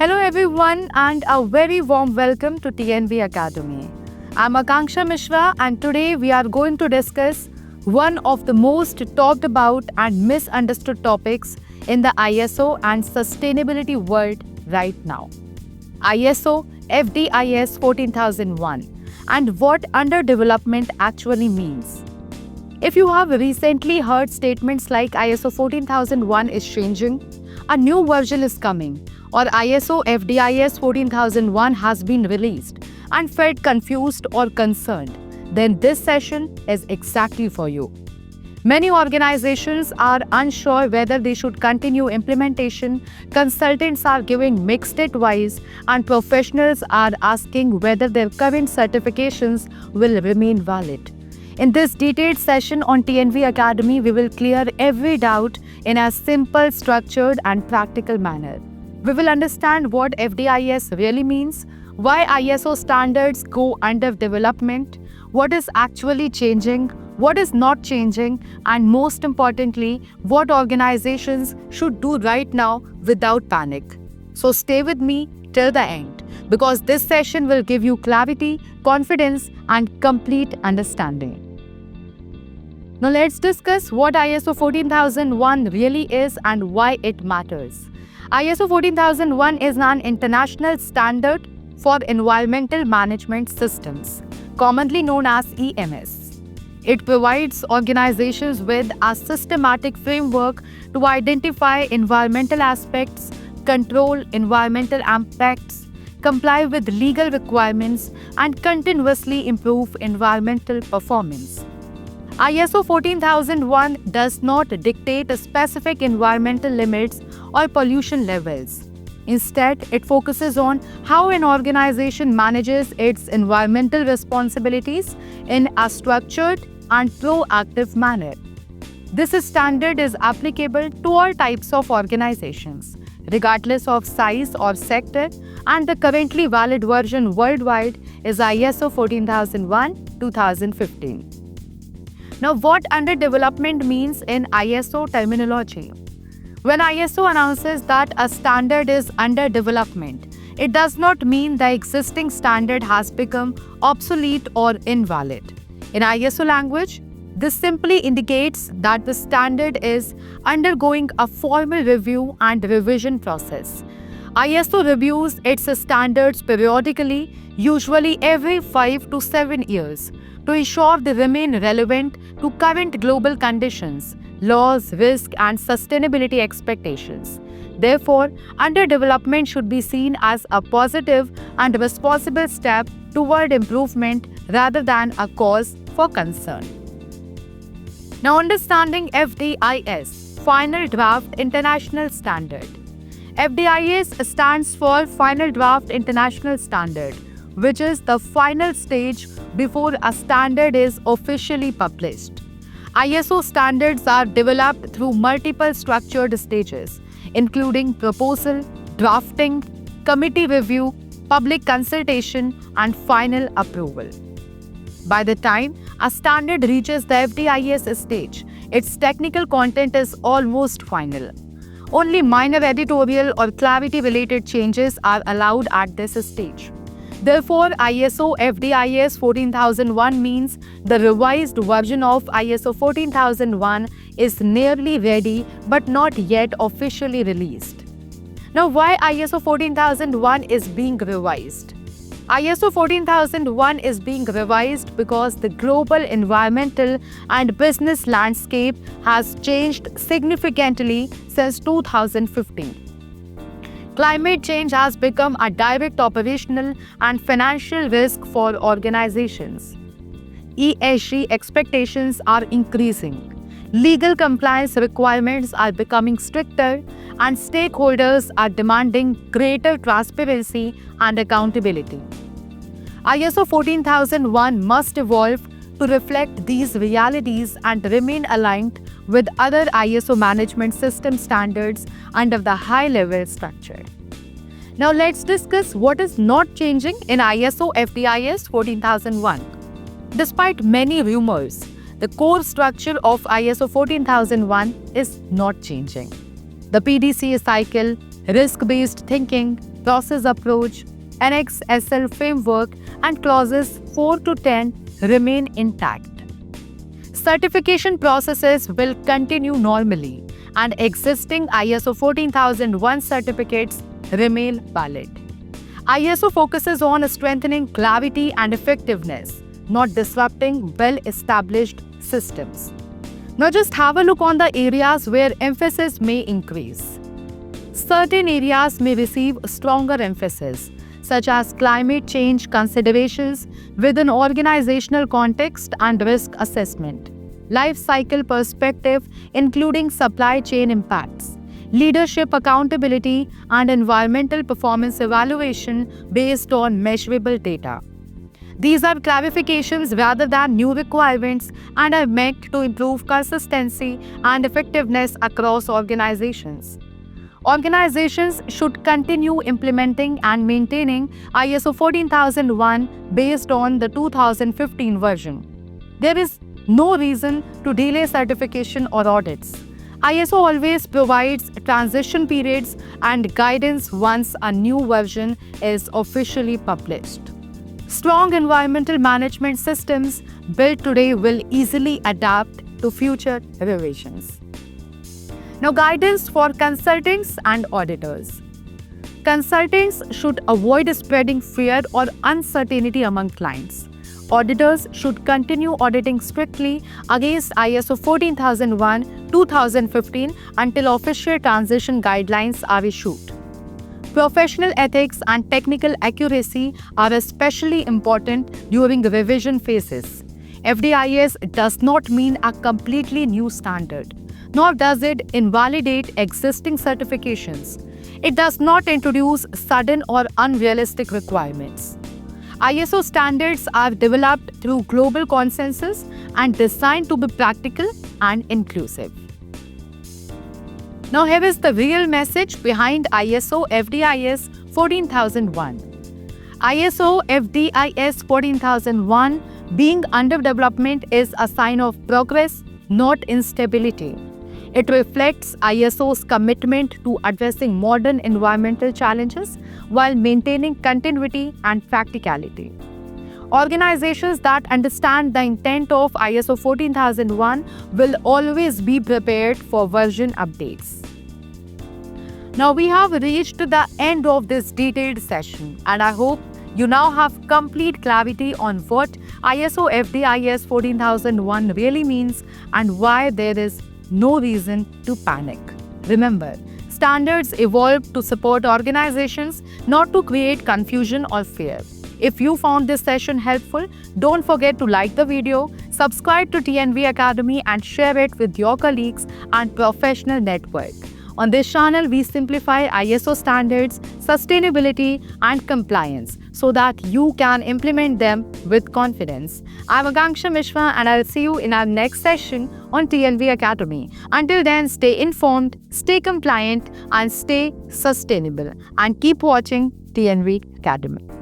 Hello everyone and a very warm welcome to TNV Academy. I'm Akanksha Mishra and today we are going to discuss one of the most talked about and misunderstood topics in the ISO and sustainability world right now. ISO FDIS 14001 and what underdevelopment actually means. If you have recently heard statements like ISO 14001 is changing, a new version is coming, or ISO FDIS 14001 has been released and felt confused or concerned, then this session is exactly for you. Many organizations are unsure whether they should continue implementation, consultants are giving mixed advice, and professionals are asking whether their current certifications will remain valid. In this detailed session on TNV Academy, we will clear every doubt in a simple, structured, and practical manner. We will understand what FDIS really means, why ISO standards go under development, what is actually changing, what is not changing, and most importantly, what organizations should do right now without panic. So stay with me till the end, because this session will give you clarity, confidence, and complete understanding. Now let's discuss what ISO 14001 really is and why it matters. ISO 14001 is an international standard for environmental management systems, commonly known as EMS. It provides organizations with a systematic framework to identify environmental aspects, control environmental impacts, comply with legal requirements, and continuously improve environmental performance. ISO 14001 does not dictate specific environmental limits or pollution levels. Instead, it focuses on how an organization manages its environmental responsibilities in a structured and proactive manner. This standard is applicable to all types of organizations, regardless of size or sector, and the currently valid version worldwide is ISO 14001-2015. Now, what underdevelopment means in ISO terminology? When ISO announces that a standard is under development, it does not mean the existing standard has become obsolete or invalid. In ISO language, this simply indicates that the standard is undergoing a formal review and revision process. ISO reviews its standards periodically, usually every 5 to 7 years, to ensure they remain relevant to current global conditions, laws, risk, and sustainability expectations. Therefore, underdevelopment should be seen as a positive and responsible step toward improvement rather than a cause for concern. Now, understanding FDIS, Final Draft International Standard. FDIS stands for Final Draft International Standard, which is the final stage before a standard is officially published. ISO standards are developed through multiple structured stages, including proposal, drafting, committee review, public consultation, and final approval. By the time a standard reaches the FDIS stage, its technical content is almost final. Only minor editorial or clarity-related changes are allowed at this stage. Therefore, ISO FDIS 14001 means the revised version of ISO 14001 is nearly ready but not yet officially released. Now, why ISO 14001 is being revised? ISO 14001 is being revised because the global environmental and business landscape has changed significantly since 2015. Climate change has become a direct operational and financial risk for organizations. ESG expectations are increasing. Legal compliance requirements are becoming stricter, and stakeholders are demanding greater transparency and accountability. ISO 14001 must evolve to reflect these realities and remain aligned with other ISO management system standards under the high-level structure. Now let's discuss what is not changing in ISO FDIS 14001. Despite many rumors, the core structure of ISO 14001 is not changing. The PDCA cycle, risk-based thinking, process approach, Annex SL framework, and clauses 4 to 10 remain intact. Certification processes will continue normally, and existing ISO 14001 certificates remain valid. ISO focuses on strengthening clarity and effectiveness, not disrupting well-established systems. Now just have a look on the areas where emphasis may increase. Certain areas may receive stronger emphasis, such as climate change considerations within organizational context and risk assessment, life cycle perspective including supply chain impacts, leadership accountability, and environmental performance evaluation based on measurable data. These are clarifications rather than new requirements and are meant to improve consistency and effectiveness across organizations. Organizations should continue implementing and maintaining ISO 14001 based on the 2015 version. There is no reason to delay certification or audits. ISO always provides transition periods and guidance once a new version is officially published. Strong environmental management systems built today will easily adapt to future revisions. Now, guidance for consultants and auditors. Consultants should avoid spreading fear or uncertainty among clients. Auditors should continue auditing strictly against ISO 14001-2015 until official transition guidelines are issued. Professional ethics and technical accuracy are especially important during revision phases. FDIS does not mean a completely new standard, nor does it invalidate existing certifications. It does not introduce sudden or unrealistic requirements. ISO standards are developed through global consensus and designed to be practical and inclusive. Now here is the real message behind ISO FDIS 14001. ISO FDIS 14001 being under development is a sign of progress, not instability. It reflects ISO's commitment to addressing modern environmental challenges while maintaining continuity and practicality. Organizations that understand the intent of ISO 14001 will always be prepared for version updates. Now we have reached the end of this detailed session, and I hope you now have complete clarity on what ISO FDIS 14001 really means and why there is no reason to panic. Remember, standards evolve to support organizations, not to create confusion or fear. If you found this session helpful, don't forget to like the video, subscribe to TNV Academy, and share it with your colleagues and professional network. On this channel, we simplify ISO standards, sustainability, and compliance so that you can implement them with confidence. I'm Akanksha Mishra, and I'll see you in our next session on TNV Academy. Until then, stay informed, stay compliant, and stay sustainable. And keep watching TNV Academy.